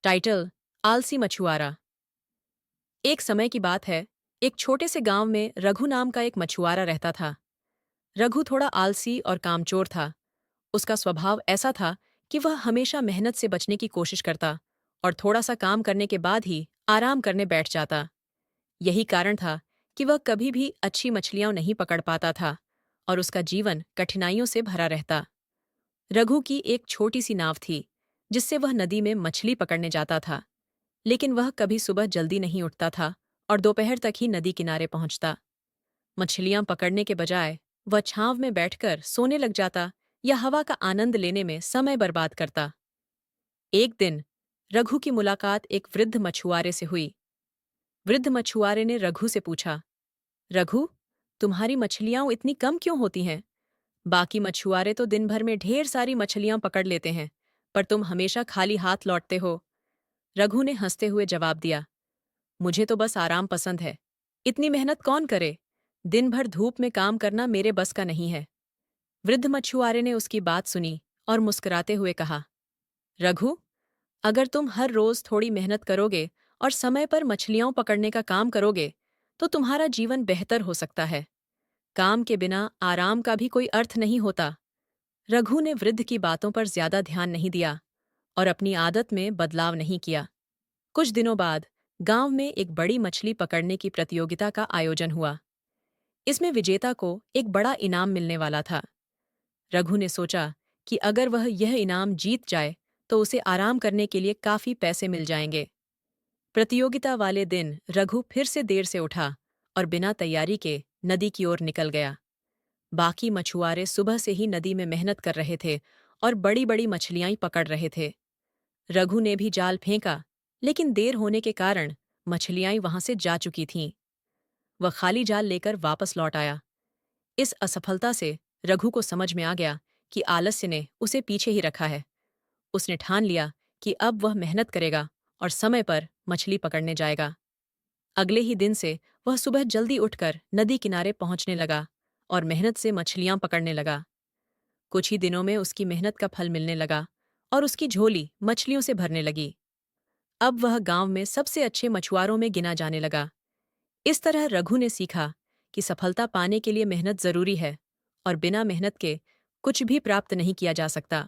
Title: आलसी मछुआरा। एक समय की बात है, एक छोटे से गांव में रघु नाम का एक मछुआरा रहता था। रघु थोड़ा आलसी और कामचोर था। उसका स्वभाव ऐसा था कि वह हमेशा मेहनत से बचने की कोशिश करता और थोड़ा सा काम करने के बाद ही आराम करने बैठ जाता। यही कारण था कि वह कभी भी अच्छी मछलियां नहीं पकड़ पाता था और उसका जीवन कठिनाइयों से भरा रहता। रघु की एक छोटी सी नाव थी, जिससे वह नदी में मछली पकड़ने जाता था। लेकिन वह कभी सुबह जल्दी नहीं उठता था और दोपहर तक ही नदी किनारे पहुंचता। मछलियां पकड़ने के बजाय वह छांव में बैठकर सोने लग जाता या हवा का आनंद लेने में समय बर्बाद करता। एक दिन रघु की मुलाकात एक वृद्ध मछुआरे से हुई। वृद्ध मछुआरे ने रघु से पूछा, रघु, तुम्हारी मछलियां इतनी कम क्यों होती हैं? बाकी मछुआरे तो दिन भर में ढेर सारी मछलियां पकड़ लेते हैं, पर तुम हमेशा खाली हाथ लौटते हो। रघु ने हंसते हुए जवाब दिया, मुझे तो बस आराम पसंद है। इतनी मेहनत कौन करे? दिन भर धूप में काम करना मेरे बस का नहीं है। वृद्ध मछुआरे ने उसकी बात सुनी और मुस्कुराते हुए कहा, रघु, अगर तुम हर रोज थोड़ी मेहनत करोगे और समय पर मछलियां पकड़ने का काम करोगे, तो तुम्हारा जीवन बेहतर हो सकता है। काम के बिना आराम का भी कोई अर्थ नहीं होता। रघु ने वृद्ध की बातों पर ज्यादा ध्यान नहीं दिया और अपनी आदत में बदलाव नहीं किया। कुछ दिनों बाद गांव में एक बड़ी मछली पकड़ने की प्रतियोगिता का आयोजन हुआ। इसमें विजेता को एक बड़ा इनाम मिलने वाला था। रघु ने सोचा कि अगर वह यह इनाम जीत जाए तो उसे आराम करने के लिए काफी पैसे मिल जाएंगे। प्रतियोगिता वाले दिन रघु फिर से देर से उठा और बिना तैयारी के नदी की ओर निकल गया। बाकी मछुआरे सुबह से ही नदी में मेहनत कर रहे थे और बड़ी बड़ी मछलियां पकड़ रहे थे। रघु ने भी जाल फेंका, लेकिन देर होने के कारण मछलियां वहां से जा चुकी थीं। वह खाली जाल लेकर वापस लौट आया। इस असफलता से रघु को समझ में आ गया कि आलस्य ने उसे पीछे ही रखा है। उसने ठान लिया कि अब वह मेहनत करेगा और समय पर मछली पकड़ने जाएगा। अगले ही दिन से वह सुबह जल्दी उठकर नदी किनारे पहुंचने लगा और मेहनत से मछलियां पकड़ने लगा। कुछ ही दिनों में उसकी मेहनत का फल मिलने लगा और उसकी झोली मछलियों से भरने लगी। अब वह गांव में सबसे अच्छे मछुआरों में गिना जाने लगा। इस तरह रघु ने सीखा कि सफलता पाने के लिए मेहनत जरूरी है और बिना मेहनत के कुछ भी प्राप्त नहीं किया जा सकता।